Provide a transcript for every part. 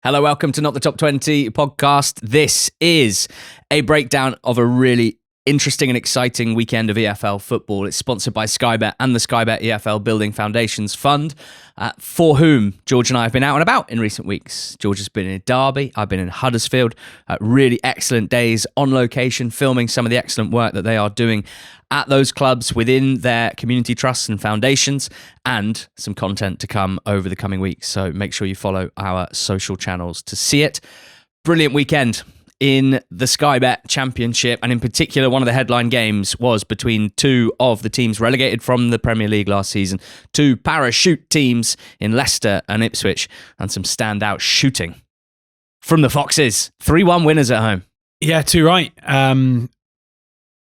Hello, welcome to Not the Top 20 podcast. This is a breakdown of a really interesting and exciting weekend of EFL football. It's sponsored by Sky Bet and the Sky Bet EFL Building Foundations Fund, for whom George and I have been out and about in recent weeks. George has been in Derby, I've been in Huddersfield. Really excellent days on location, filming some of the excellent work that they are doing at those clubs within their community trusts and foundations, and some content to come over the coming weeks. So make sure you follow our social channels to see it. Brilliant weekend in the Sky Bet Championship, and in particular, one of the headline games was between two of the teams relegated from the Premier League last season, two parachute teams in Leicester and Ipswich, and some standout shooting from the Foxes. 3-1 winners at home. Yeah, too right.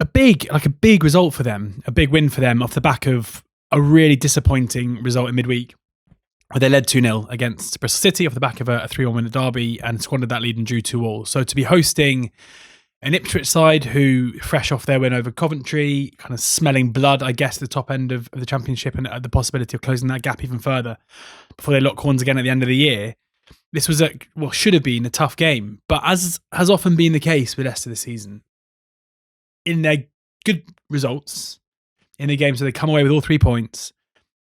A big result for them, a big win for them off the back of a really disappointing result in midweek, where they led 2-0 against Bristol City off the back of a 3-1 win at Derby and squandered that lead and drew 2-2. So to be hosting an Ipswich side who, fresh off their win over Coventry, kind of smelling blood, I guess, at the top end of the Championship, and the possibility of closing that gap even further before they lock horns again at the end of the year. This was should have been a tough game, but as has often been the case with Leicester this season, in their good results, in the games where they come away with all 3 points,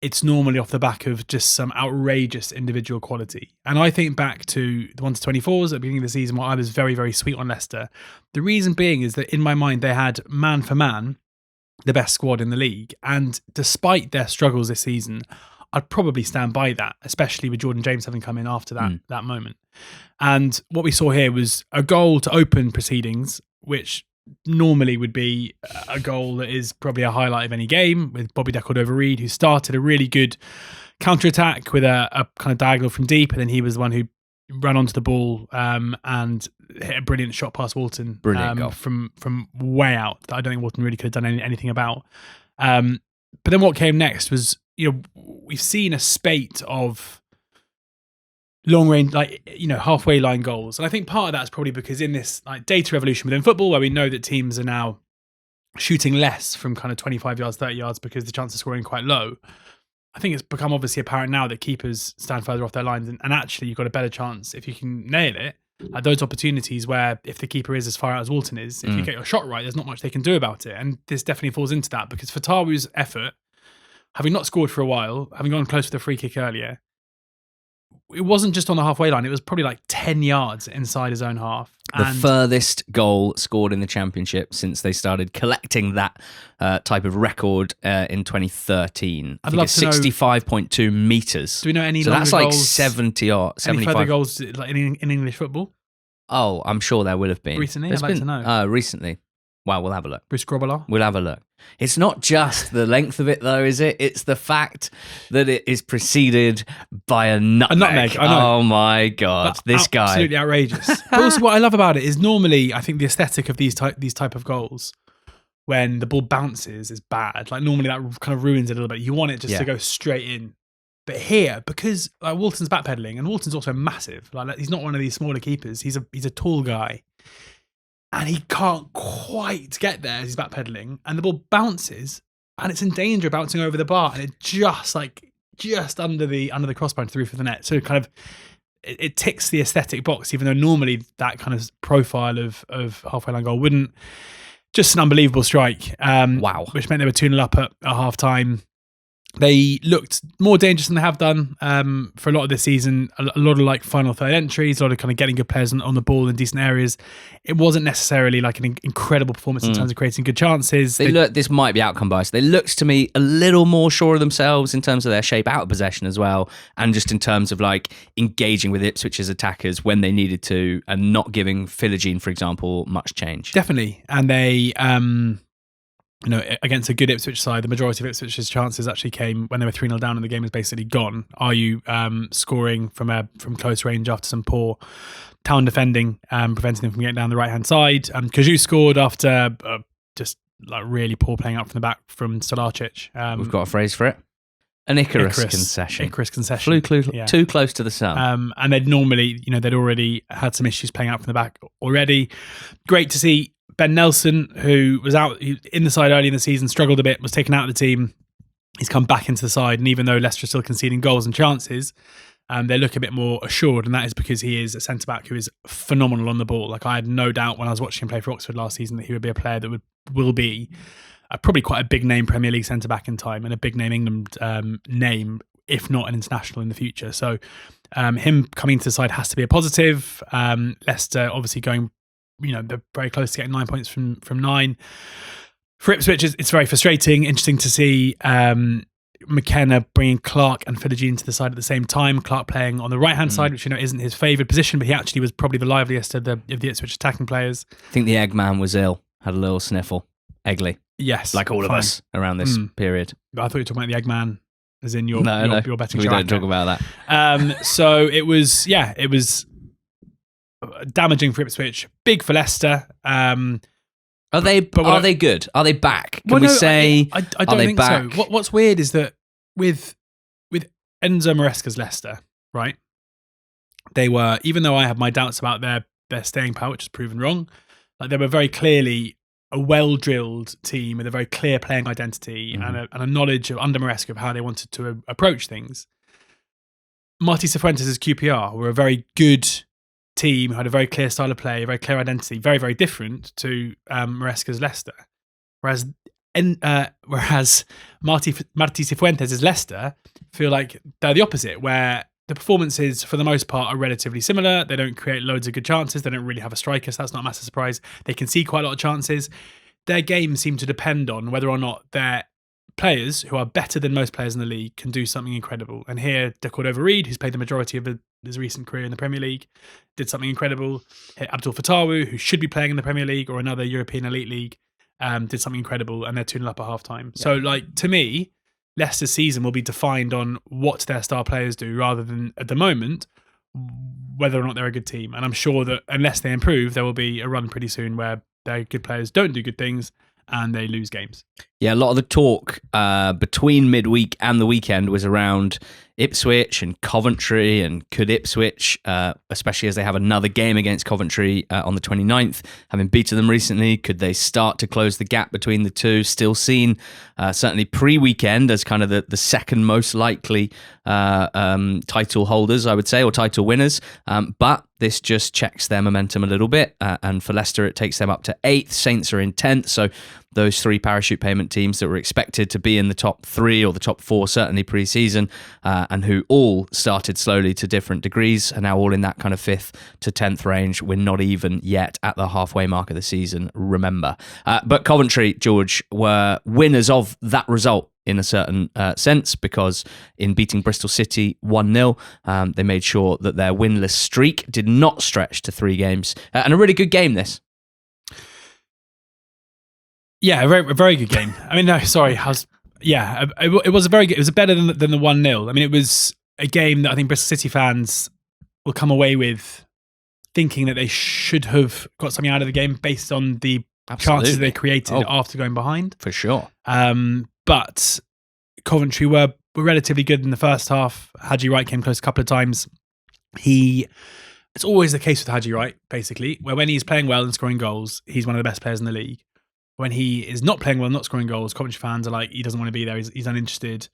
it's normally off the back of just some outrageous individual quality. And I think back to the 1-24s at the beginning of the season where I was very, very sweet on Leicester. The reason being is that in my mind, they had man for man the best squad in the league. And despite their struggles this season, I'd probably stand by that, especially with Jordan James having come in after that moment. And what we saw here was a goal to open proceedings, which normally would be a goal that is probably a highlight of any game, with Bobby De Cordova-Reid, who started a really good counter-attack with a kind of diagonal from deep, and then he was the one who ran onto the ball and hit a brilliant shot past Walton from way out that I don't think Walton really could have done anything about. But then what came next was, we've seen a spate of long range, halfway line goals. And I think part of that is probably because in this data revolution within football, where we know that teams are now shooting less from kind of 25 yards, 30 yards, because the chance of scoring quite low, I think it's become obviously apparent now that keepers stand further off their lines. And actually, you've got a better chance if you can nail it. Like those opportunities where if the keeper is as far out as Walton is, if you get your shot right, there's not much they can do about it. And this definitely falls into that, because FATAWU's effort, having not scored for a while, having gone close with a free kick earlier, it wasn't just on the halfway line. It was probably 10 yards inside his own half. The furthest goal scored in the Championship since they started collecting that type of record in 2013. I think it's 65.2 metres. Do we know any so longer that's goals? 70 or 75. Any further goals in English football? Oh, I'm sure there will have been. Recently? I'd like to know. Recently. Well, we'll have a look. Bruce Grobbelaar? We'll have a look. It's not just the length of it, though, is it? It's the fact that it is preceded by a nutmeg. A nutmeg, I know. Oh, my God. This guy. Absolutely outrageous. But also what I love about it is normally, I think the aesthetic of these type of goals, when the ball bounces, is bad. Normally that kind of ruins it a little bit. You want it just to go straight in. But here, because Walton's backpedaling, and Walton's also massive. He's not one of these smaller keepers. He's a tall guy. And he can't quite get there as he's backpedaling, and the ball bounces, and it's in danger of bouncing over the bar, and it just under the crossbar into the roof of the net. So it ticks the aesthetic box, even though normally that kind of profile of halfway line goal wouldn't. Just an unbelievable strike. Wow. Which meant they were 2-0 up at half time. They looked more dangerous than they have done for a lot of this season. A lot of final third entries, a lot of kind of getting good players on the ball in decent areas. It wasn't necessarily an incredible performance in terms of creating good chances. This might be outcome bias. They looked to me a little more sure of themselves in terms of their shape out of possession as well, and just in terms of engaging with Ipswich's attackers when they needed to, and not giving Philogene, for example, much change. Definitely, and they. Against a good Ipswich side, the majority of Ipswich's chances actually came when they were 3-0 down and the game was basically gone. Are you scoring from close range after some poor town defending, preventing them from getting down the right-hand side? Kaju scored after just really poor playing out from the back from Stolarcic. We've got a phrase for it. An Icarus concession. Icarus concession. Too close to the sun. And they'd already had some issues playing out from the back already. Great to see Ben Nelson, who was out in the side early in the season, struggled a bit, was taken out of the team. He's come back into the side, and even though Leicester are still conceding goals and chances, they look a bit more assured, and that is because he is a centre-back who is phenomenal on the ball. Like, I had no doubt when I was watching him play for Oxford last season that he would be a player that will be probably quite a big name Premier League centre-back in time, and a big name England name, if not an international in the future. So him coming to the side has to be a positive. Leicester obviously going, they're very close to getting 9 points from 9. For Ipswich, it's very frustrating. Interesting to see McKenna bringing Clark and Philogene into the side at the same time. Clark playing on the right-hand side, which isn't his favoured position, but he actually was probably the liveliest of the Ipswich attacking players. I think the Eggman was ill, had a little sniffle. Eggly. Yes. Like all of us around this period. I thought you were talking about the Eggman, as in your betting we show. don't talk about that. So it was damaging for Ipswich, big for Leicester. Are they good? Are they back? Can we say? I don't think back? So. What's weird is that with Enzo Maresca's Leicester, right? They were, even though I have my doubts about their staying power, which is proven wrong, like they were very clearly a well-drilled team with a very clear playing identity and a knowledge under Maresca of how they wanted to approach things. Martí Cifuentes' QPR were a very good team, had a very clear style of play, a very clear identity, very, very different to Maresca's Leicester. Whereas Martí Cifuentes' Leicester feel like they're the opposite, where the performances, for the most part, are relatively similar. They don't create loads of good chances. They don't really have a striker, so that's not a massive surprise. They can see quite a lot of chances. Their games seem to depend on whether or not their players, who are better than most players in the league, can do something incredible. And here, De Cordova-Reid, who's played the majority of his recent career in the Premier League, did something incredible. Abdul FATAWU, who should be playing in the Premier League or another European elite league, did something incredible, and they're 2-0 up at half-time. Yeah. So, to me, Leicester's season will be defined on what their star players do rather than, at the moment, whether or not they're a good team. And I'm sure that unless they improve, there will be a run pretty soon where their good players don't do good things and they lose games. Yeah, a lot of the talk between midweek and the weekend was around Ipswich and Coventry, and could Ipswich, especially as they have another game against Coventry on the 29th, having beaten them recently, could they start to close the gap between the two? Still seen, certainly pre-weekend, as kind of the second most likely title holders, I would say, or title winners. But this just checks their momentum a little bit. And for Leicester, it takes them up to 8th. Saints are in 10th. So those 3 parachute payment teams that were expected to be in the top 3 or the top 4, certainly pre-season, and who all started slowly to different degrees, are now all in that kind of 5th to 10th range. We're not even yet at the halfway mark of the season, remember. But Coventry, George, were winners of that result in a certain sense, because in beating Bristol City 1-0, they made sure that their winless streak did not stretch to 3 games. And a really good game, this. Yeah, a very good game. I mean, no, sorry. It was a very good. It was better than the 1-0. I mean, it was a game that I think Bristol City fans will come away with thinking that they should have got something out of the game based on the chances they created after going behind. For sure. But Coventry were relatively good in the first half. Haji Wright came close a couple of times. It's always the case with Haji Wright, basically, where when he's playing well and scoring goals, he's one of the best players in the league. When he is not playing well, not scoring goals, Coventry fans are like, he doesn't want to be there. He's uninterested.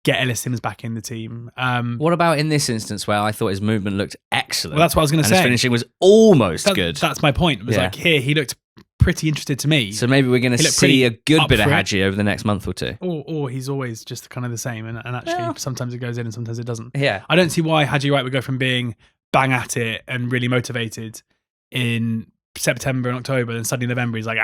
Get Ellis Sims back in the team. What about in this instance where I thought his movement looked excellent? Well, that's what I was going to say. His finishing was almost good. That's my point. It was like, here, he looked pretty interested to me. So maybe we're going to see a good bit of Haji over the next month or two. Or he's always just kind of the same. And actually, sometimes it goes in and sometimes it doesn't. Yeah. I don't see why Haji Wright would go from being bang at it and really motivated in September and October, and suddenly November he's like,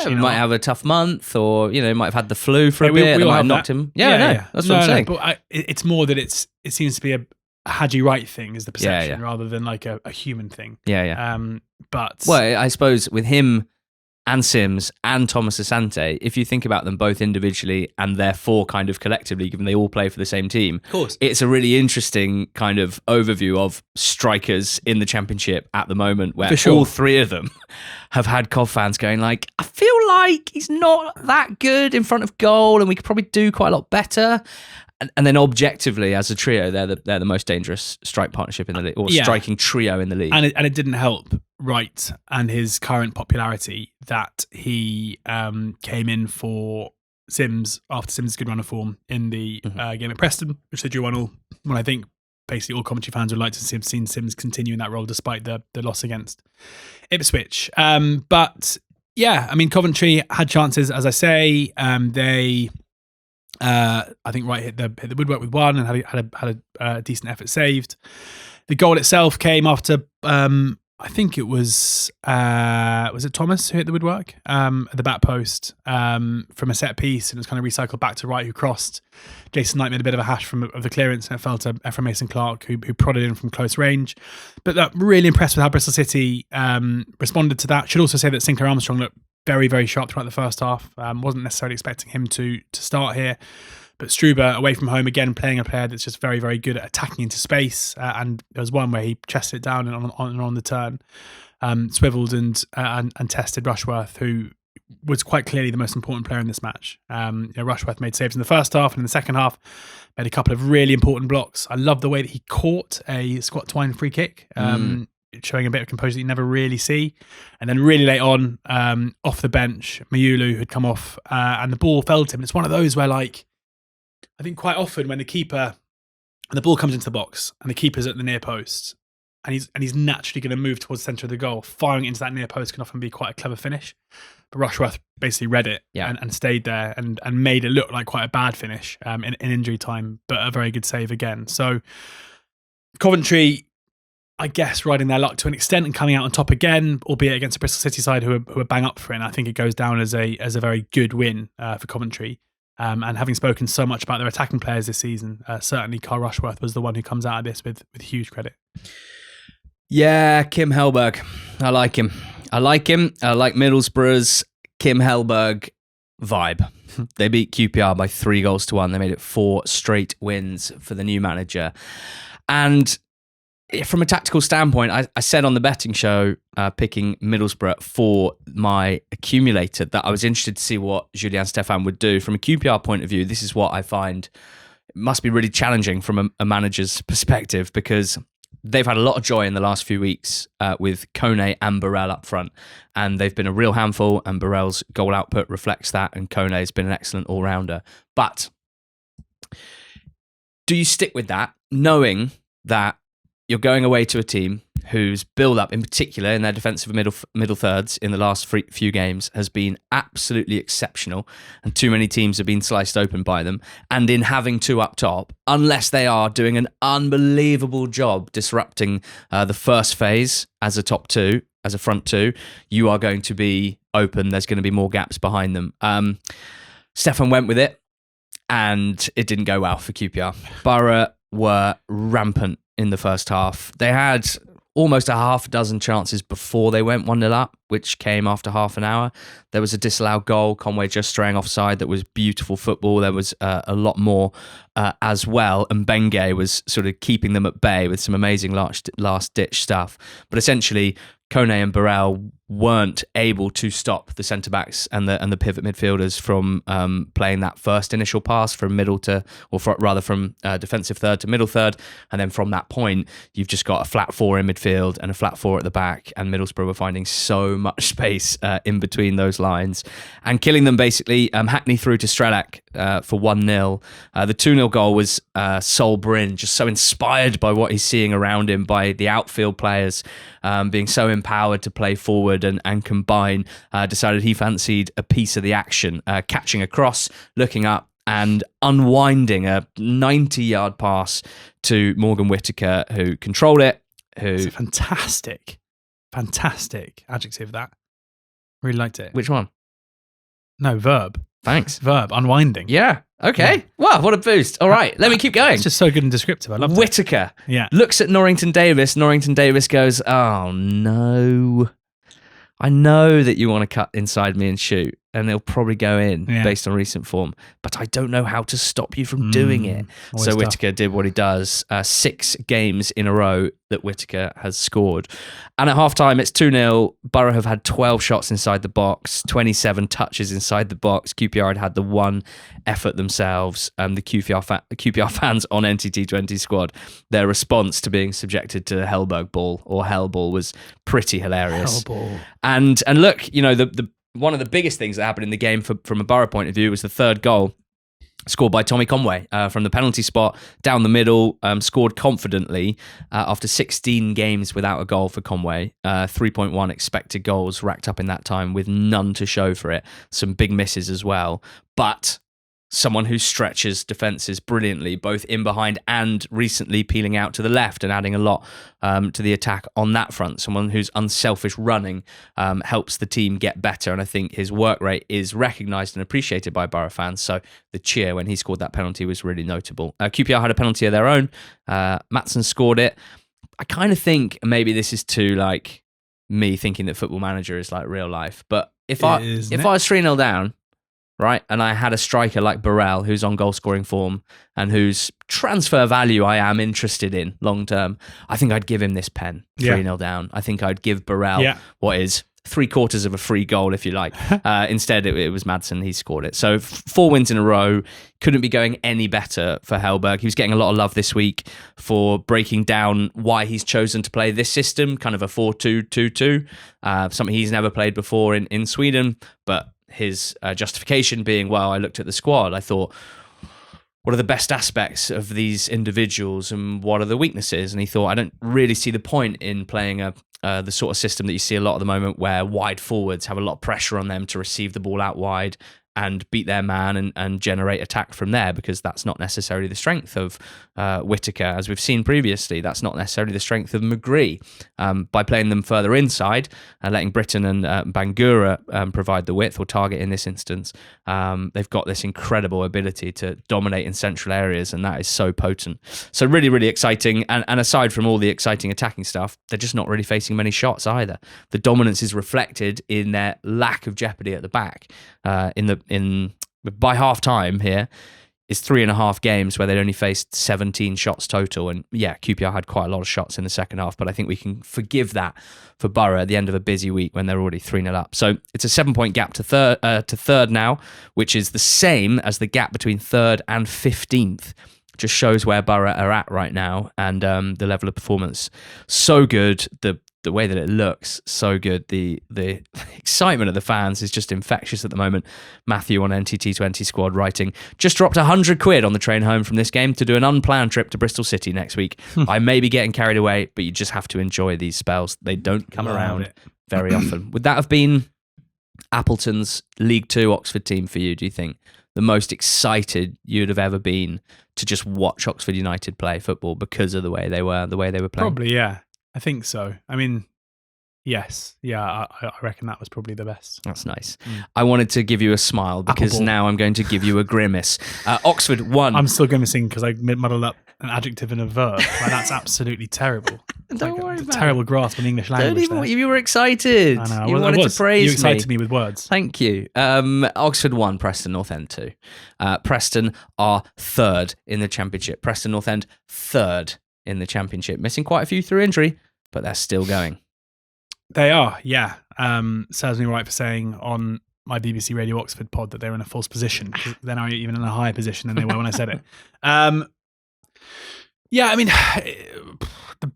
he might have a tough month, or might have had the flu for a bit. That might have knocked him. That's what I'm saying. But it's more that it seems to be a Haji Wright thing is the perception rather than like a human thing. But I suppose with him and Sims and Thomas Asante, if you think about them both individually and therefore kind of collectively, given they all play for the same team, of course, it's a really interesting kind of overview of strikers in the Championship at the moment, where all 3 of them have had Cov fans going like, I feel like he's not that good in front of goal and we could probably do quite a lot better. And then objectively, as a trio, they're the most dangerous strike partnership in the league, or striking trio in the league. And it didn't help Wright and his current popularity that he came in for Sims after Sims' good run of form in the game at Preston, which they drew 1-1. Well, I think basically all Coventry fans would like to have seen Sims continue in that role despite the loss against Ipswich. But yeah, I mean, Coventry had chances, as I say. They, I think, hit the woodwork with one and had a decent effort saved. The goal itself came after, I think it was it Thomas who hit the woodwork at the back post from a set piece, and it was kind of recycled back to Wright, who crossed. Jason Knight made a bit of a hash of the clearance, and it fell to Ephraim Mason-Clark, who prodded in from close range. But really impressed with how Bristol City responded to that. Should also say that Sinclair Armstrong looked very, very sharp throughout the first half. Wasn't necessarily expecting him to start here. But Struber, away from home, again, playing a player that's just very, very good at attacking into space. And there was one where he chested it down and on the turn, swiveled and tested Rushworth, who was quite clearly the most important player in this match. Rushworth made saves in the first half, and in the second half, made a couple of really important blocks. I love the way that he caught a Scott Twine free kick, showing a bit of composure that you never really see. And then really late on, off the bench, Mayulu had come off, and the ball fell to him. It's one of those where, like, I think quite often when the ball comes into the box and the keeper's at the near post and he's naturally going to move towards the centre of the goal, firing it into that near post can often be quite a clever finish. But Rushworth basically read it and stayed there and made it look like quite a bad finish in injury time, but a very good save again. So Coventry, I guess, riding their luck to an extent and coming out on top again, albeit against a Bristol City side who are bang up for it. And I think it goes down as a very good win for Coventry. And having spoken so much about their attacking players this season, certainly Carl Rushworth was the one who comes out of this with huge credit. Yeah, Kim Hellberg. I like him. I like Middlesbrough's Kim Hellberg vibe. They beat QPR by 3-1. They made it 4 straight wins for the new manager. And from a tactical standpoint, I said on the betting show, picking Middlesbrough for my accumulator, that I was interested to see what Julian Stéphan would do. From a QPR point of view, this is what I find it must be really challenging from a manager's perspective, because they've had a lot of joy in the last few weeks with Kone and Burrell up front, and they've been a real handful, and Burrell's goal output reflects that, and Kone has been an excellent all-rounder. But do you stick with that, knowing that you're going away to a team whose build-up, in particular in their defensive middle thirds in the last few games, has been absolutely exceptional, and too many teams have been sliced open by them, and in having 2 up top, unless they are doing an unbelievable job disrupting the first phase as a top 2, as a front 2, you are going to be open. There's going to be more gaps behind them. Stefan went with it, and it didn't go well for QPR. Borough were rampant in the first half. They had almost a half a dozen chances before they went 1-0 up, which came after half an hour. There was a disallowed goal, Conway just straying offside, that was beautiful football. There was a lot more as well, and Benge was sort of keeping them at bay with some amazing last-ditch stuff. But essentially, Kone and Burrell weren't able to stop the centre-backs and the pivot midfielders from playing that first initial pass from from defensive third to middle third, and then from that point, you've just got a flat 4 in midfield and a flat 4 at the back, and Middlesbrough were finding so much space in between those lines and killing them basically. Hackney through to Strelak for 1-0. The 2-0 goal was Sol Bryn, just so inspired by what he's seeing around him, by the outfield players being so empowered to play forward and combine, decided he fancied a piece of the action, catching a cross, looking up and unwinding a 90-yard pass to Morgan Whittaker, who controlled it. It's a fantastic adjective, that. Really liked it. Which one? No, verb. Thanks. Verb, unwinding. Yeah. Okay. Yeah. Wow, what a boost. All right, let me keep going. It's just so good and descriptive. I love it. Whittaker. Yeah. Looks at Norrington Davis. Norrington Davis goes, "Oh, no. I know that you want to cut inside me and shoot, and it'll probably go in based on recent form, but I don't know how to stop you from doing it." So Whittaker did what he does. 6 games in a row that Whittaker has scored. And at half-time, it's 2-0. Borough have had 12 shots inside the box, 27 touches inside the box. QPR had the one effort themselves. The QPR fans on NTT20 squad, their response to being subjected to the Hellberg ball, or Hell ball, was pretty hilarious. Hell ball. And look, the one of the biggest things that happened in the game from a Borough point of view was the third goal. Scored by Tommy Conway from the penalty spot down the middle, scored confidently after 16 games without a goal for Conway. 3.1 expected goals racked up in that time with none to show for it. Some big misses as well. But someone who stretches defences brilliantly, both in behind and recently peeling out to the left and adding a lot to the attack on that front. Someone who's unselfish running helps the team get better. And I think his work rate is recognised and appreciated by Borough fans. So the cheer when he scored that penalty was really notable. QPR had a penalty of their own. Maatsen scored it. I kind of think maybe this is too like me thinking that Football Manager is like real life. But if I was 3-0 down, right, and I had a striker like Burrell who's on goal scoring form and whose transfer value I am interested in long term, I think I'd give him this pen 3-0 down. I think I'd give Burrell what is 3/4 of a free goal, if you like. Instead, it was Maatsen. He scored it. So 4 wins in a row. Couldn't be going any better for Hellberg. He was getting a lot of love this week for breaking down why he's chosen to play this system, kind of a 4-2-2-2, something he's never played before in Sweden. But his justification being, well, I looked at the squad. I thought, what are the best aspects of these individuals and what are the weaknesses? And he thought, I don't really see the point in playing the sort of system that you see a lot at the moment where wide forwards have a lot of pressure on them to receive the ball out wide and beat their man and generate attack from there, because that's not necessarily the strength of Whittaker, as we've seen previously. That's not necessarily the strength of McGree. By playing them further inside and letting Britton and Bangura provide the width or target in this instance, they've got this incredible ability to dominate in central areas, and that is so potent. So really, really exciting. And aside from all the exciting attacking stuff, they're just not really facing many shots either. The dominance is reflected in their lack of jeopardy at the back. By half time here is 3.5 games where they'd only faced 17 shots total, and QPR had quite a lot of shots in the second half, but I think we can forgive that for Borough at the end of a busy week when they're already 3-0 up. So it's a 7-point gap to third now, which is the same as the gap between third and 15th. Just shows where Borough are at right now, and the level of performance so good. The way that it looks, so good. The excitement of the fans is just infectious at the moment. Matthew on NTT20 squad writing, just dropped £100 on the train home from this game to do an unplanned trip to Bristol City next week. I may be getting carried away, but you just have to enjoy these spells. They don't come around very often. Would that have been Appleton's League Two Oxford team for you, do you think? The most excited you'd have ever been to just watch Oxford United play football because of the way they were playing? Probably, yeah. I think so. I mean, yes. Yeah, I reckon that was probably the best. That's nice. I wanted to give you a smile because now I'm going to give you a grimace. Oxford won. I'm still grimacing because I muddled up an adjective and a verb. Like, that's absolutely terrible. Don't worry about it. Terrible grasp on English language. You were excited. I know. You wanted to praise me. You excited me with words. Thank you. Oxford 1, Preston North End 2. Preston are third in the Championship. Preston North End third in the Championship. Missing quite a few through injury, but they're still going. They are, yeah. Serves me right for saying on my BBC Radio Oxford pod that they're in a false position. They're now even in a higher position than they were when I said it. Yeah, I mean,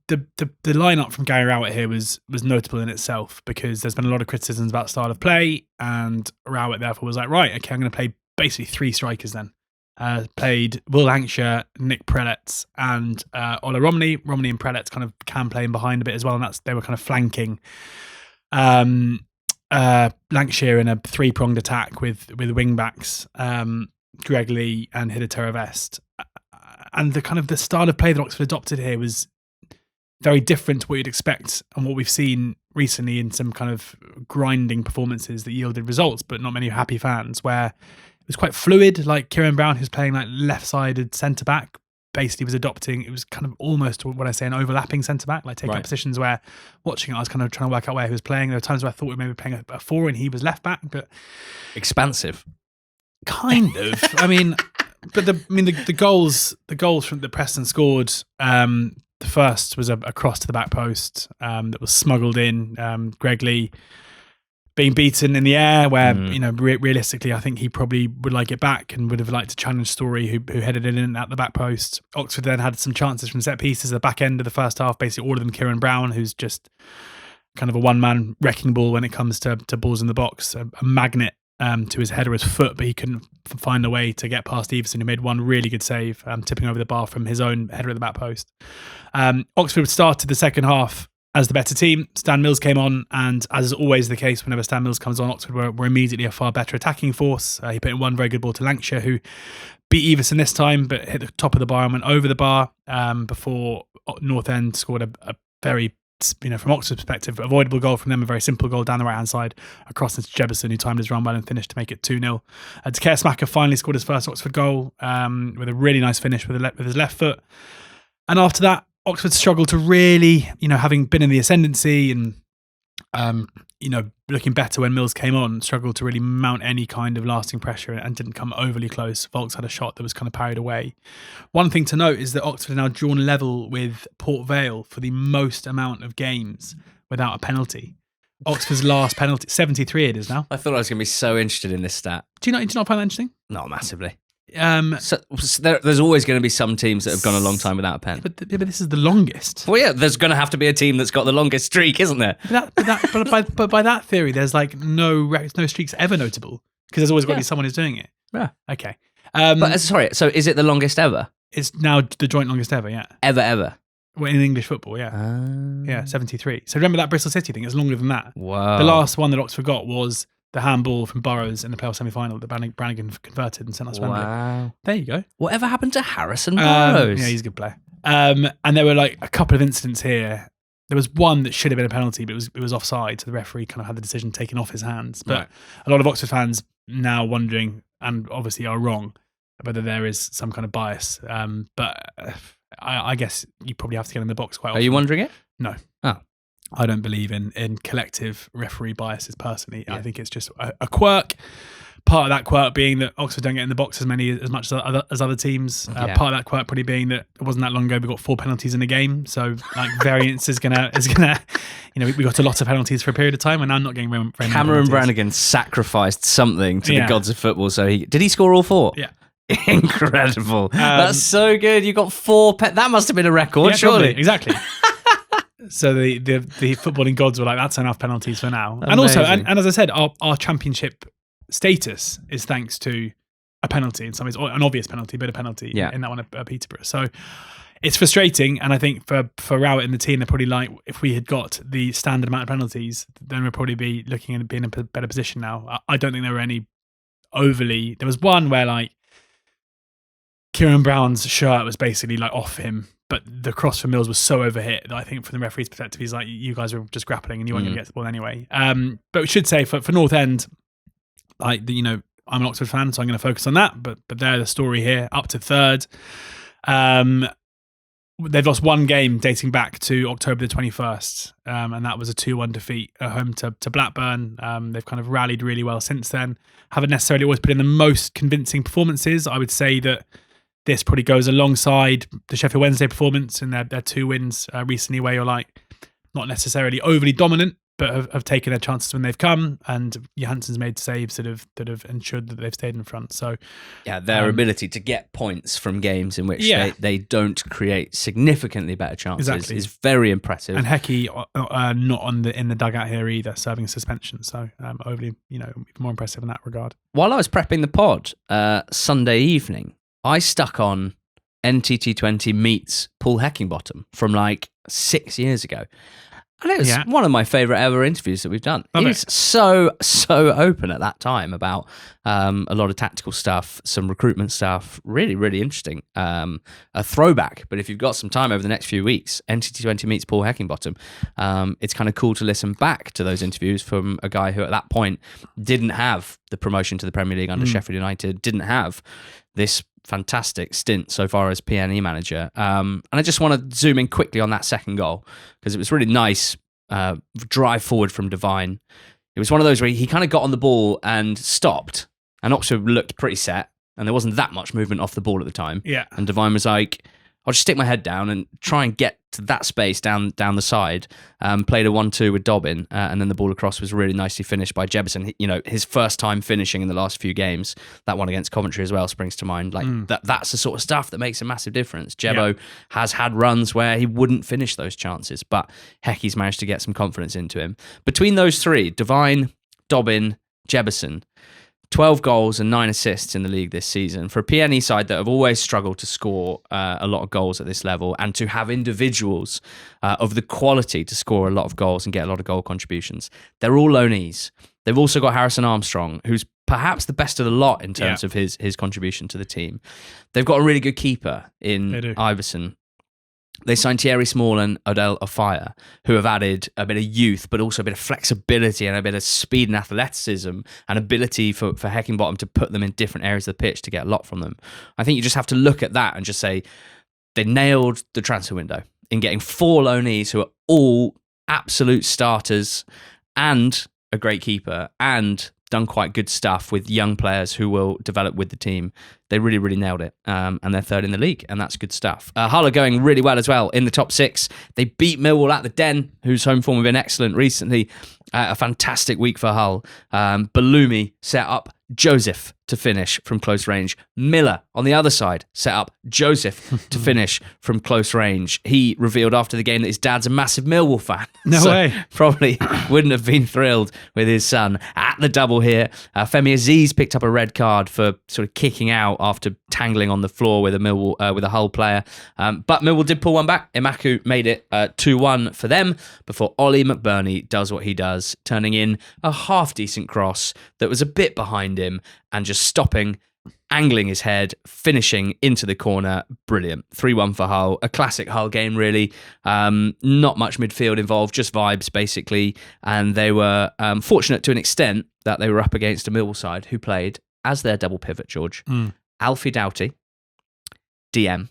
the lineup from Gary Rowett here was notable in itself because there's been a lot of criticisms about style of play, and Rowett therefore was like, right, okay, I'm going to play basically three strikers then. Played Will Hankshire, Nick Prelitz, and Ola Romney. Romney and Prelitz kind of can play in behind a bit as well, and they were kind of flanking Lancashire in a three-pronged attack with wing backs, Greg Lee and Hidetero Vest. And the style of play that Oxford adopted here was very different to what you'd expect and what we've seen recently in some kind of grinding performances that yielded results, but not many happy fans, where it was quite fluid. Like Kieran Brown, who's playing like left-sided centre-back, basically was adopting, it was kind of almost what I say, an overlapping centre-back, like taking up positions where, watching it, I was kind of trying to work out where he was playing. There were times where I thought we were maybe playing a four and he was left-back, but... Expansive. Kind of. I mean... But the goals from that Preston scored. The first was a cross to the back post that was smuggled in. Greg Lee being beaten in the air, where realistically, I think he probably would like it back and would have liked to challenge Story, who headed it in at the back post. Oxford then had some chances from set pieces at the back end of the first half. Basically, all of them Kieran Brown, who's just kind of a one-man wrecking ball when it comes to balls in the box, a magnet to his head or his foot, but he couldn't find a way to get past Everson, who made one really good save, tipping over the bar from his own header at the back post. Oxford started the second half as the better team. Stan Mills came on, and as is always the case whenever Stan Mills comes on, Oxford were immediately a far better attacking force. He put in one very good ball to Lancashire, who beat Everson this time, but hit the top of the bar and went over the bar before North End scored a very, from Oxford's perspective, avoidable goal from them, a very simple goal down the right-hand side, across into Jebison, who timed his run well and finished to make it 2-0. Takea Smacker finally scored his first Oxford goal with a really nice finish with his left foot. And after that, Oxford struggled to really, having been in the ascendancy and, looking better when Mills came on, struggled to really mount any kind of lasting pressure and didn't come overly close. Volks had a shot that was kind of parried away. One thing to note is that Oxford are now drawn level with Port Vale for the most amount of games without a penalty. Oxford's last penalty, 73 it is now. I thought I was going to be so interested in this stat. Do you not find that interesting? Not massively. So there's always going to be some teams that have gone a long time without a pen. But this is the longest. Well, yeah, there's going to have to be a team that's got the longest streak, isn't there? But by that theory, there's like no streaks ever notable because there's always got to be someone who's doing it. Yeah. Okay. So is it the longest ever? It's now the joint longest ever. Yeah. Ever. Well, in English football, yeah. Yeah, 73. So remember that Bristol City thing? It's longer than that. Wow. The last one that Oxford got was the handball from Burrows in the playoff semi-final that Brannigan converted and sent us Wembley. Wow. There you go. Whatever happened to Harrison Burrows? Yeah, he's a good player. And there were like a couple of incidents here. There was one that should have been a penalty, but it was offside, so the referee kind of had the decision taken off his hands. But a lot of Oxford fans now wondering, and obviously are wrong, whether there is some kind of bias. But I guess you probably have to get in the box quite often. Are you wondering it? No. Oh. I don't believe in collective referee biases personally. Yeah. I think it's just a quirk. Part of that quirk being that Oxford don't get in the box as much as other teams. Part of that quirk probably being that it wasn't that long ago we got 4 penalties in a game. So like variance is gonna we got a lot of penalties for a period of time, and I'm not getting very many Cameron Brannigan sacrificed something to the gods of football. So did he score all 4? Yeah. Incredible. That's so good. You got 4 that must have been a record, surely. Probably. Exactly. So the footballing gods were like, that's enough penalties for now. Amazing. And also, and as I said, our championship status is thanks to a penalty in some ways, or an obvious penalty, but a penalty in that one at Peterborough. So it's frustrating, and I think for Rowett and the team, they're probably like, if we had got the standard amount of penalties, then we'd probably be looking at being in a better position now. I don't think there were any overly. There was one where like Kieran Brown's shirt was basically like off him, but the cross from Mills was so overhit that I think from the referee's perspective, he's like, you guys were just grappling and you weren't going to get the ball anyway. But we should say for North End, like I'm an Oxford fan, so I'm going to focus on that. But they're the story here, up to third. They've lost one game dating back to October the 21st, and that was a 2-1 defeat at home to Blackburn. They've kind of rallied really well since then. Haven't necessarily always put in the most convincing performances. I would say that this probably goes alongside the Sheffield Wednesday performance and their 2 wins recently, where you're like not necessarily overly dominant, but have taken their chances when they've come, and Johansson's made saves that have ensured that they've stayed in front. So, their ability to get points from games in which they don't create significantly better chances is very impressive. And Hecky not in the dugout here either, serving suspension. So overly, even more impressive in that regard. While I was prepping the pod Sunday evening, I stuck on NTT20 meets Paul Heckingbottom from like 6 years ago. And it was one of my favourite ever interviews that we've done. He's so open at that time about a lot of tactical stuff, some recruitment stuff. Really, really interesting. A throwback. But if you've got some time over the next few weeks, NTT20 meets Paul Heckingbottom. It's kind of cool to listen back to those interviews from a guy who at that point didn't have the promotion to the Premier League under Sheffield United, didn't have this fantastic stint so far as PNE manager. And I just want to zoom in quickly on that second goal because it was really nice drive forward from Devine. It was one of those where he kind of got on the ball and stopped, and Oxford looked pretty set, and there wasn't that much movement off the ball at the time. Yeah. And Devine was like, I'll just stick my head down and try and get to that space down the side. Played a 1-2 with Dobbin, and then the ball across was really nicely finished by Jebison. His first time finishing in the last few games. That one against Coventry as well springs to mind. Like that's the sort of stuff that makes a massive difference. Jebbo has had runs where he wouldn't finish those chances, but Hecky's managed to get some confidence into him. Between those three, Devine, Dobbin, Jebison, 12 goals and 9 assists in the league this season. For a PNE side that have always struggled to score a lot of goals at this level, and to have individuals of the quality to score a lot of goals and get a lot of goal contributions, they're all loanees. They've also got Harrison Armstrong, who's perhaps the best of the lot in terms of his contribution to the team. They've got a really good keeper in Iverson. They signed Thierry Small and Odell Ofaya, who have added a bit of youth, but also a bit of flexibility and a bit of speed and athleticism and ability for Heckingbottom to put them in different areas of the pitch to get a lot from them. I think you just have to look at that and just say they nailed the transfer window in getting 4 loanees who are all absolute starters and a great keeper and done quite good stuff with young players who will develop with the team. They really, really nailed it. And they're third in the league, and that's good stuff. Hull are going really well as well in the top 6. They beat Millwall at the Den, whose home form have been excellent recently. A fantastic week for Hull. Balumi set up Joseph to finish from close range. Miller, on the other side, set up Joseph to finish from close range. He revealed after the game that his dad's a massive Millwall fan. No way. Probably wouldn't have been thrilled with his son. At the double here, Femi Aziz picked up a red card for sort of kicking out after tangling on the floor with a Hull player. But Millwall did pull one back. Imaku made it 2-1 for them before Ollie McBurney does what he does, turning in a half-decent cross that was a bit behind him and just stopping, angling his head, finishing into the corner. Brilliant. 3-1 for Hull. A classic Hull game, really. Not much midfield involved, just vibes, basically. And they were fortunate to an extent that they were up against a Millwall side who played as their double pivot, George. Alfie Doughty, DM,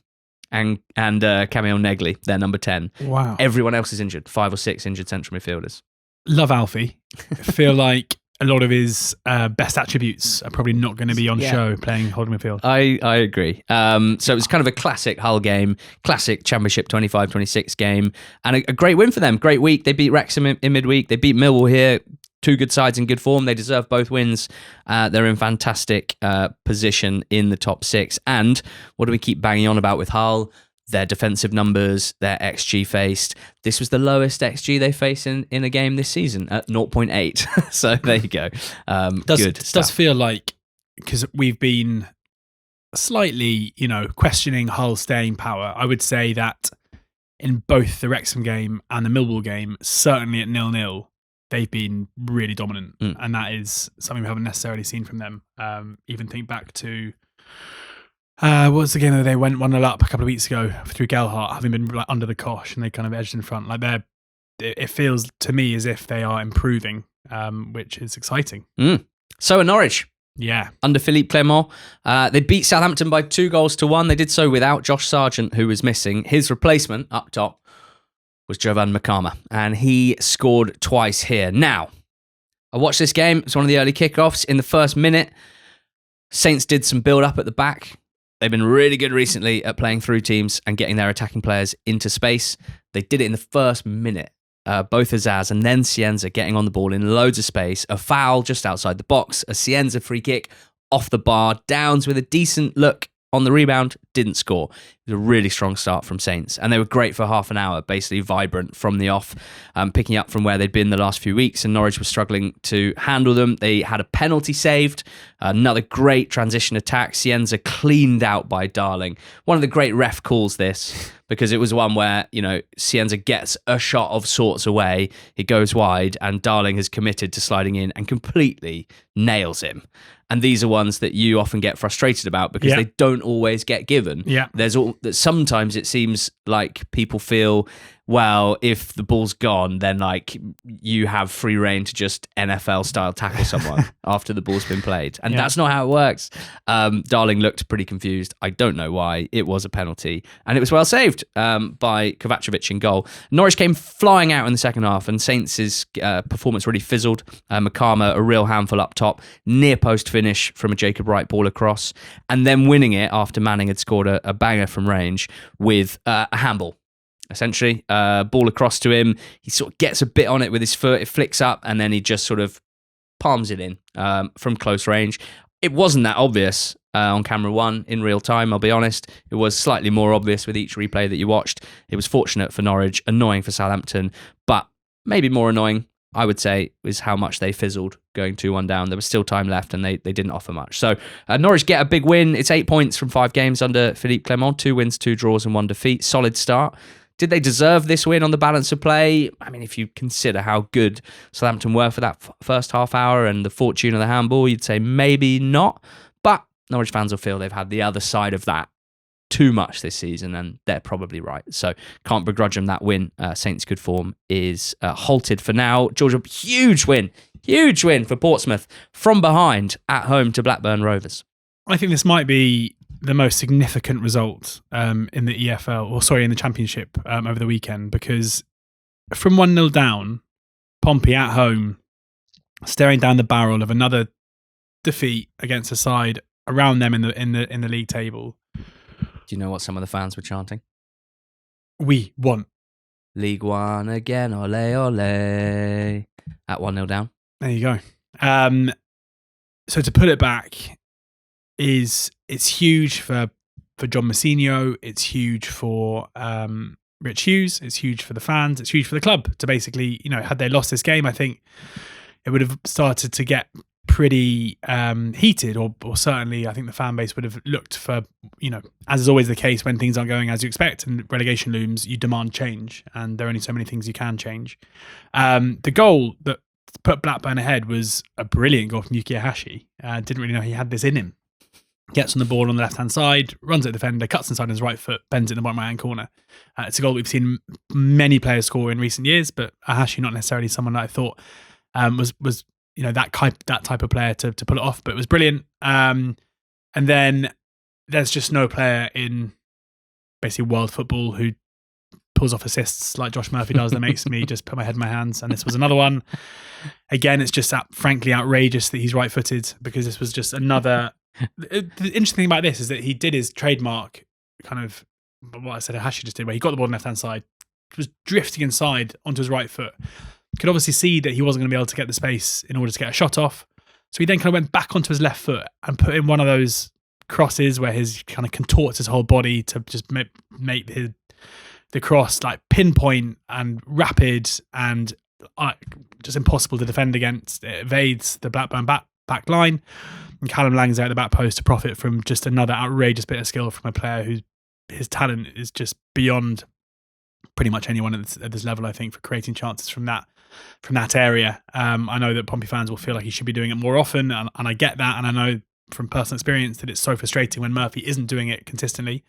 and Camille Negley, their number 10. Wow. Everyone else is injured. 5 or 6 injured central midfielders. Love Alfie. Feel like a lot of his best attributes are probably not going to be on show playing holding midfield. I agree. So it was kind of a classic Hull game, classic Championship 25-26 game, and a great win for them. Great week. They beat Wrexham in midweek. They beat Millwall here. 2 good sides in good form. They deserve both wins. They're in fantastic position in the top 6. And what do we keep banging on about with Hull? Their defensive numbers, their XG faced. This was the lowest XG they face in a game this season at 0.8. So there you go. Good stuff. Does feel like, because we've been slightly, questioning Hull's staying power, I would say that in both the Wrexham game and the Millwall game, certainly at 0-0, they've been really dominant. And that is something we haven't necessarily seen from them. Even think back to what was the game that they went 1-0 up a couple of weeks ago through Gelhardt, having been like under the cosh, and they kind of edged in front. Like it feels to me as if they are improving, which is exciting. So are Norwich. Yeah. Under Philippe Clement. They beat Southampton by 2-1. They did so without Josh Sargent, who was missing. His replacement up top was Jovan Makama, and he scored twice here. Now, I watched this game. It's one of the early kickoffs. In the first minute, Saints did some build-up at the back. They've been really good recently at playing through teams and getting their attacking players into space. They did it in the first minute. Both Azaz and then Cienza getting on the ball in loads of space. A foul just outside the box. A Cienza free kick off the bar. Downs with a decent look on the rebound, didn't score. It was a really strong start from Saints, and they were great for half an hour, basically vibrant from the off, picking up from where they'd been the last few weeks, and Norwich was struggling to handle them. They had a penalty saved, another great transition attack. Cienza cleaned out by Darling. One of the great ref calls this, because it was one where, Cienza gets a shot of sorts away, it goes wide, and Darling has committed to sliding in and completely nails him. And these are ones that you often get frustrated about because they don't always get given. Yeah. Sometimes it seems like people feel, well, if the ball's gone, then like you have free reign to just NFL style tackle someone after the ball's been played. And that's not how it works. Darling looked pretty confused. I don't know why. It was a penalty. And it was well saved by Kovacevic in goal. Norwich came flying out in the second half, and Saints' performance really fizzled. Makama, a real handful up top. Near post finish from a Jacob Wright ball across. And then winning it after Manning had scored a banger from range with a handball. Essentially, ball across to him. He sort of gets a bit on it with his foot. It flicks up, and then he just sort of palms it in from close range. It wasn't that obvious on camera one in real time, I'll be honest. It was slightly more obvious with each replay that you watched. It was fortunate for Norwich, annoying for Southampton, but maybe more annoying I would say, is how much they fizzled going 2-1 down. There was still time left and they didn't offer much. So Norwich get a big win. It's 8 points from 5 games under Philippe Clement, 2 wins, 2 draws and 1 defeat. Solid start. Did they deserve this win on the balance of play? I mean, if you consider how good Southampton were for that first half hour and the fortune of the handball, you'd say maybe not. But Norwich fans will feel they've had the other side of that too much this season, and they're probably right. So can't begrudge them that win. Saints' good form is halted for now. Georgia, huge win for Portsmouth from behind at home to Blackburn Rovers. I think this might be the most significant result in the in the Championship over the weekend, because from 1-0 down, Pompey at home, staring down the barrel of another defeat against a side around them in the league table. Do you know what some of the fans were chanting? We want League One again, ole ole. At 1-0 down. There you go. So to put it back, it's huge for John Mousinho. It's huge for Rich Hughes. It's huge for the fans. It's huge for the club to basically, had they lost this game, I think it would have started to get pretty heated, or certainly I think the fan base would have looked for, as is always the case when things aren't going as you expect and relegation looms, you demand change, and there are only so many things you can change. The goal that put Blackburn ahead was a brilliant goal from Yuki Hashi. Didn't really know he had this in him. Gets on the ball on the left-hand side, runs at the defender, cuts inside on his right foot, bends it in the bottom right-hand corner. It's a goal we've seen many players score in recent years, but Hashi not necessarily someone that I thought was that type of player to pull it off, but it was brilliant. And then there's just no player in basically world football who pulls off assists like Josh Murphy does that makes me just put my head in my hands. And this was another one. Again, it's just frankly outrageous that he's right-footed, because this was just another. The interesting thing about this is that he did his trademark kind of what I said Hashi just did, where he got the ball on the left-hand side, was drifting inside onto his right foot. Could obviously see that he wasn't going to be able to get the space in order to get a shot off. So he then kind of went back onto his left foot and put in one of those crosses where he kind of contorts his whole body to just make the cross like pinpoint and rapid and just impossible to defend against. It evades the Blackburn back line, and Callum Lang's out the back post to profit from just another outrageous bit of skill from a player his talent is just beyond pretty much anyone at this level, I think, for creating chances from that area. I know that Pompey fans will feel like he should be doing it more often, and I get that, and I know from personal experience that it's so frustrating when Murphy isn't doing it consistently.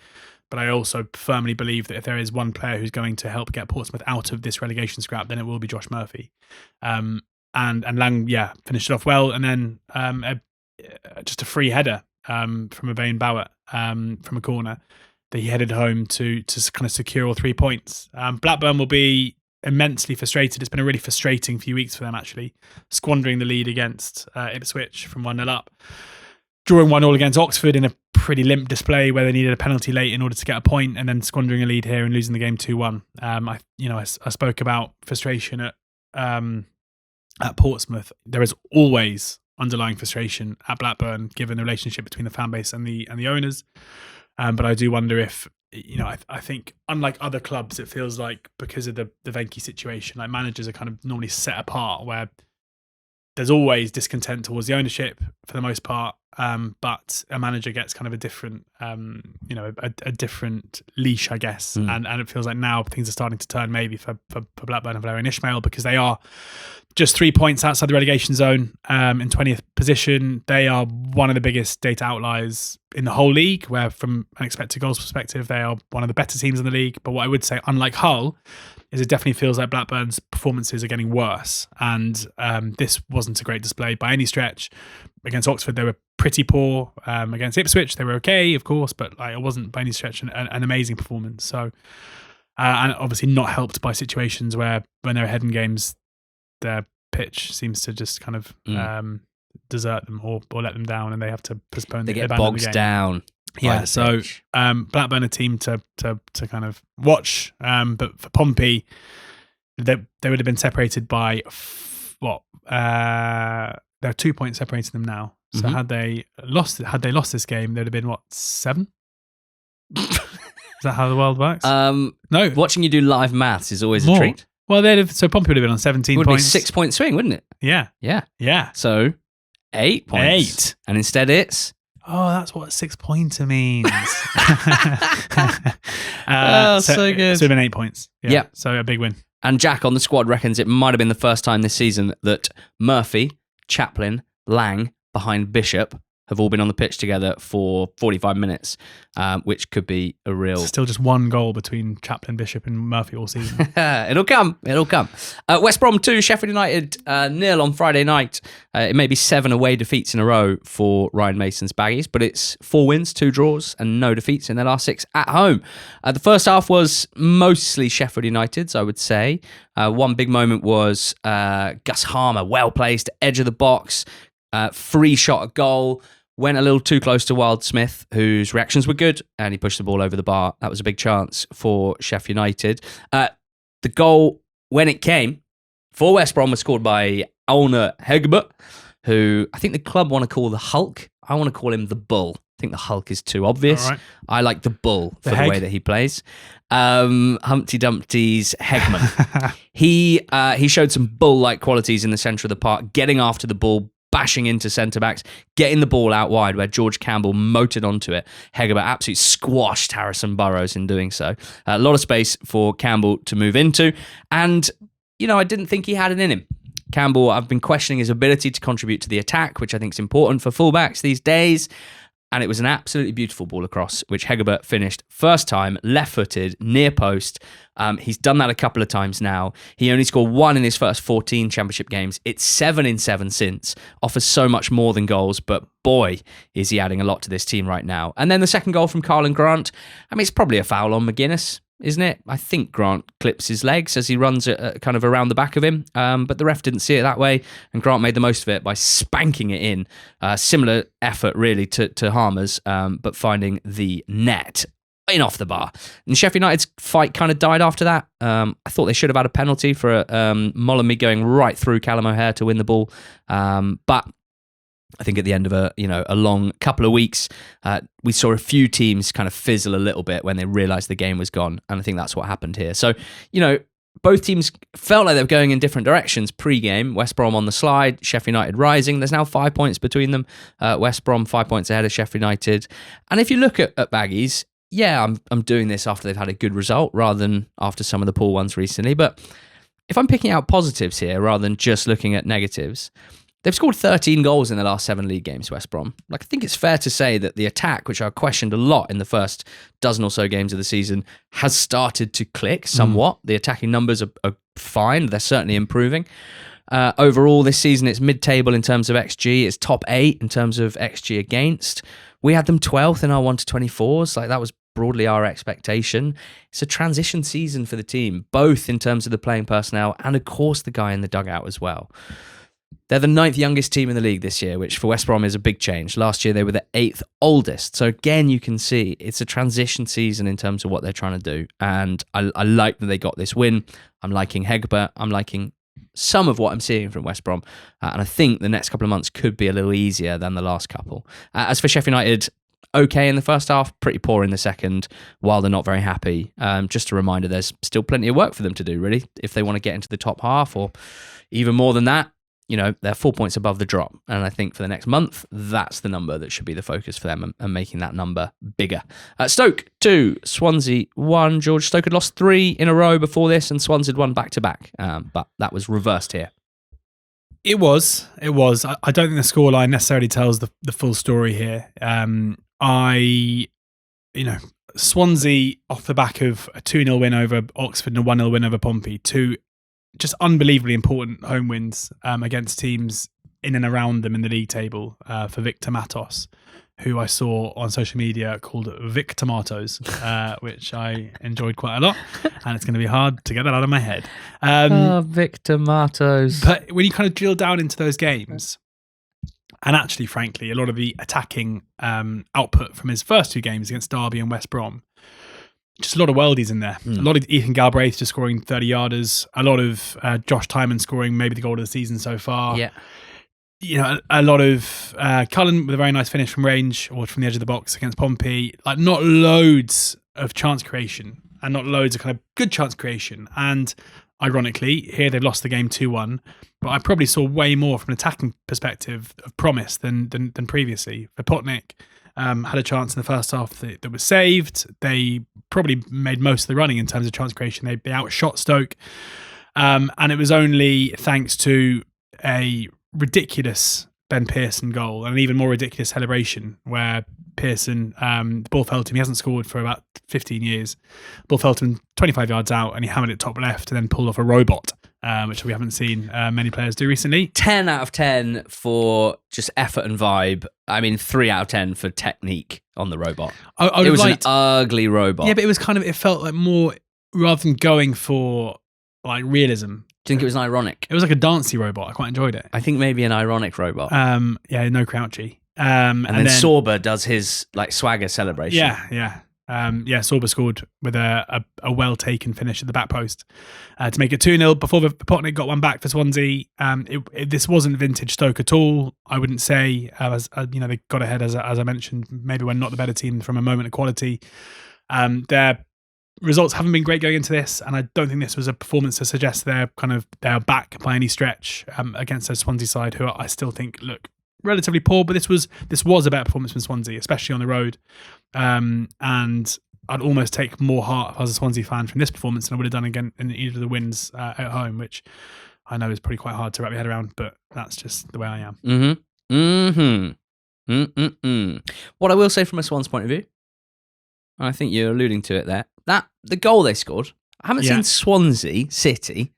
But I also firmly believe that if there is one player who's going to help get Portsmouth out of this relegation scrap, then it will be Josh Murphy. And Lang, finished it off well, and then just a free header from a Vane Bauer from a corner that he headed home to kind of secure all 3 points. Blackburn will be immensely frustrated. It's been a really frustrating few weeks for them, actually, squandering the lead against Ipswich from 1-0 up, drawing 1-1 against Oxford in a pretty limp display where they needed a penalty late in order to get a point, and then squandering a lead here and losing the game 2-1. I spoke about frustration at Portsmouth. There is always underlying frustration at Blackburn, given the relationship between the fan base and the owners. But I do wonder if, I think unlike other clubs, it feels like because of the Venky situation, like managers are kind of normally set apart, where there's always discontent towards the ownership for the most part, but a manager gets kind of a different, a different leash, I guess. And it feels like now things are starting to turn maybe for Blackburn and Valerian Ismail, because they are just 3 points outside the relegation zone, in 20th position. They are one of the biggest data outliers in the whole league, where from an expected goals perspective, they are one of the better teams in the league. But what I would say, unlike Hull, is it definitely feels like Blackburn's performances are getting worse. And this wasn't a great display by any stretch. Against Oxford, they were pretty poor. Against Ipswich, they were okay, of course, but it wasn't by any stretch an amazing performance. So, and obviously not helped by situations where when they're ahead in games, their pitch seems to just kind of desert them or let them down, and they have to postpone. They get bogged down. Yeah, so Blackburn a team to kind of watch, but for Pompey, they would have been separated by there are 2 points separating them now. So had they lost this game, there would have been 7? Is that how the world works? No. Watching you do live maths is always a treat. Well, so Pompey would have been on 17 Would be points. 6 point swing, wouldn't it? Yeah. Yeah. Yeah. So 8 points. 8. And instead it's... Oh, that's what a 6-pointer means. So good. So it's been 8 points. Yeah. Yep. So a big win. And Jack on the squad reckons it might have been the first time this season that Murphy, Chaplin, Lang, behind Bishop have all been on the pitch together for 45 minutes, which could be a real... Still just one goal between Chaplin, Bishop and Murphy all season. It'll come. West Brom 2, Sheffield United 0 on Friday night. It may be 7 away defeats in a row for Ryan Mason's Baggies, but it's 4 wins, 2 draws and no defeats in their last 6 at home. The first half was mostly Sheffield United's, I would say. One big moment was Gus Harmer, well placed, edge of the box, free shot at goal. Went a little too close to Wild Smith, whose reactions were good, and he pushed the ball over the bar. That was a big chance for Sheffield United. The goal, when it came, for West Brom was scored by Alna Hegbert, who I think the club want to call the Hulk. I want to call him the Bull. I think the Hulk is too obvious. Right. I like the Bull for the way that he plays. Humpty Dumpty's Hegman. He showed some bull-like qualities in the centre of the park, getting after the ball, bashing into centre-backs, getting the ball out wide where George Campbell motored onto it. Hegbert absolutely squashed Harrison Burrows in doing so. A lot of space for Campbell to move into. And, I didn't think he had it in him. Campbell, I've been questioning his ability to contribute to the attack, which I think is important for fullbacks these days. And it was an absolutely beautiful ball across, which Hegbert finished first time, left-footed, near post. He's done that a couple of times now. He only scored 1 in his first 14 championship games. It's 7 in 7 since. Offers so much more than goals, but boy, is he adding a lot to this team right now. And then the second goal from Carlin Grant. I mean, it's probably a foul on McGuinness, isn't it? I think Grant clips his legs as he runs kind of around the back of him, but the ref didn't see it that way, and Grant made the most of it by spanking it in. Similar effort, really, to Harmer's, but finding the net in off the bar. And Sheffield United's fight kind of died after that. I thought they should have had a penalty for Molyneux going right through Callum O'Hare to win the ball, but I think at the end of a long couple of weeks, we saw a few teams kind of fizzle a little bit when they realised the game was gone, and I think that's what happened here. So, both teams felt like they were going in different directions pre-game. West Brom on the slide, Sheffield United rising. There's now 5 points between them. West Brom 5 points ahead of Sheffield United. And if you look at Baggies, yeah, I'm doing this after they've had a good result rather than after some of the poor ones recently. But if I'm picking out positives here rather than just looking at negatives, they've scored 13 goals in the last 7 league games, West Brom. I think it's fair to say that the attack, which I questioned a lot in the first dozen or so games of the season, has started to click somewhat. The attacking numbers are fine. They're certainly improving. Overall, this season, it's mid-table in terms of XG. It's top 8 in terms of XG against. We had them 12th in our 1-24s. That was broadly our expectation. It's a transition season for the team, both in terms of the playing personnel and, of course, the guy in the dugout as well. They're the 9th youngest team in the league this year, which for West Brom is a big change. Last year, they were the 8th oldest. So again, you can see it's a transition season in terms of what they're trying to do. And I like that they got this win. I'm liking Hegbert. I'm liking some of what I'm seeing from West Brom. And I think the next couple of months could be a little easier than the last couple. As for Sheffield United, okay in the first half, pretty poor in the second, while they're not very happy. Just a reminder, there's still plenty of work for them to do, really, if they want to get into the top half or even more than that. They're 4 points above the drop. And I think for the next month, that's the number that should be the focus for them and making that number bigger. Stoke 2, Swansea 1. George, Stoke had lost 3 in a row before this, and Swansea had won back-to-back. But that was reversed here. It was. I don't think the scoreline necessarily tells the full story here. Swansea, off the back of a 2-0 win over Oxford and a 1-0 win over Pompey, 2 just unbelievably important home wins against teams in and around them in the league table for Victor Matos, who I saw on social media called Vic Tomatoes, which I enjoyed quite a lot, and it's going to be hard to get that out of my head. Vic Tomatoes. But when you kind of drill down into those games, and actually, frankly, a lot of the attacking output from his first 2 games against Derby and West Brom, just a lot of worldies in there. A lot of Ethan Galbraith just scoring 30-yarders. A lot of Josh Tymon scoring maybe the goal of the season so far. Yeah. A lot of Cullen with a very nice finish from range or from the edge of the box against Pompey. Not loads of chance creation and not loads of kind of good chance creation. And ironically. Here they've lost the game 2-1, but I probably saw way more from an attacking perspective of promise than previously. Vipotnik had a chance in the first half that was saved. They probably made most of the running in terms of chance creation. They outshot Stoke. And it was only thanks to a ridiculous Ben Pearson goal and an even more ridiculous celebration where Pearson, the ball fell to him. He hasn't scored for about 15 years. Ball fell to him 25 yards out and he hammered it top left and then pulled off a robot, which we haven't seen many players do recently. 10 out of 10 for just effort and vibe. I mean, 3 out of 10 for technique on the robot. It was an ugly robot. Yeah, but it was kind of, it felt like more, rather than going for like realism. Do you think it was ironic? It was like a dancey robot. I quite enjoyed it. I think maybe an ironic robot. Yeah, no Crouchy. And then Sorba does his like swagger celebration. Yeah. Sorba scored with a well taken finish at the back post to make it 2-0 before Vipotnik got one back for Swansea. This wasn't vintage Stoke at all. I wouldn't say they got ahead as I mentioned. Maybe we're not the better team from a moment of quality. Their results haven't been great going into this, and I don't think this was a performance to suggest they're back by any stretch against a Swansea side who I still think look relatively poor. But this was a better performance from Swansea, especially on the road. And I'd almost take more heart if I was a Swansea fan from this performance than I would have done again in either of the wins at home, which I know is probably quite hard to wrap your head around, but that's just the way I am. What I will say from a Swans point of view, I think you're alluding to it there, that the goal they scored, I haven't seen Swansea City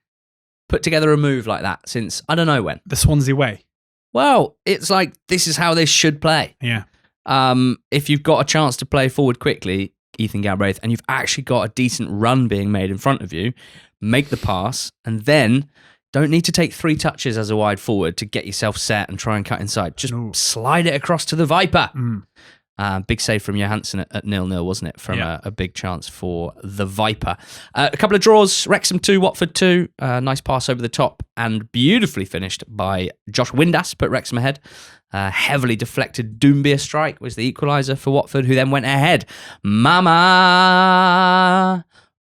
put together a move like that since I don't know when. The Swansea way. Well, it's like this is how they should play. Yeah. If you've got a chance to play forward quickly, Ethan Galbraith, and you've actually got a decent run being made in front of you, make the pass, and then don't need to take 3 touches as a wide forward to get yourself set and try and cut inside. Just slide it across to the Viper. Big save from Johansson at 0-0, wasn't it? From a big chance for the Viper. A couple of draws, Wrexham 2, Watford 2. Nice pass over the top and beautifully finished by Josh Windass, put Wrexham ahead. Heavily deflected Doumbia strike was the equaliser for Watford, who then went ahead. Mama,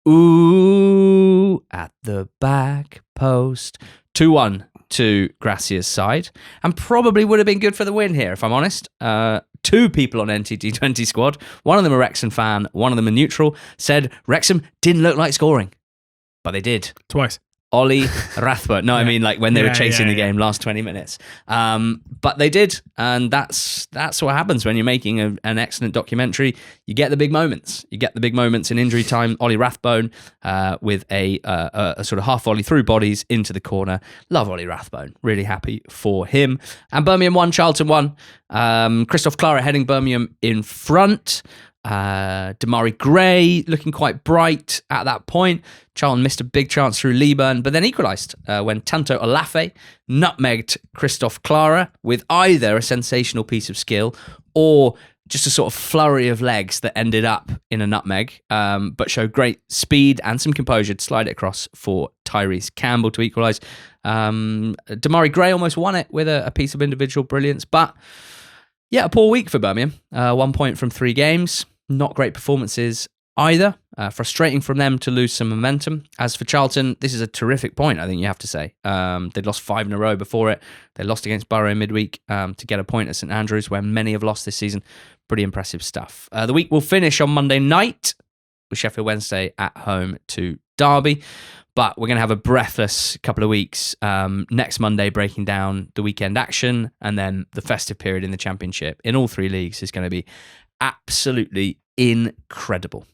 ooh, at the back post. 2-1 to Gracia's side, and probably would have been good for the win here, if I'm honest. 2 people on NTT20 squad, one of them a Wrexham fan, one of them a neutral, said Wrexham didn't look like scoring, but they did. Twice. Ollie Rathbone. No, I mean like when they were chasing the game last 20 minutes. But they did, and that's what happens when you're making an excellent documentary. You get the big moments. You get the big moments in injury time. Ollie Rathbone with a sort of half volley through bodies into the corner. Love Ollie Rathbone. Really happy for him. And Birmingham 1, Charlton 1. Christoph Clara heading Birmingham in front. Damari Gray looking quite bright at that point. Charlton missed a big chance through Leeburn, but then equalised when Tanto Olafe nutmegged Christoph Clara with either a sensational piece of skill or just a sort of flurry of legs that ended up in a nutmeg, but showed great speed and some composure to slide it across for Tyrese Campbell to equalise. Damari Gray almost won it with a piece of individual brilliance, but yeah, a poor week for Birmingham. 1 point from 3 games. Not great performances either. Frustrating from them to lose some momentum. As for Charlton, this is a terrific point, I think you have to say. They'd lost 5 in a row before it. They lost against Borough midweek to get a point at St Andrews, where many have lost this season. Pretty impressive stuff. The week will finish on Monday night with Sheffield Wednesday at home to Derby. But we're going to have a breathless couple of weeks. Next Monday, breaking down the weekend action, and then the festive period in the Championship in all 3 leagues is going to be absolutely incredible.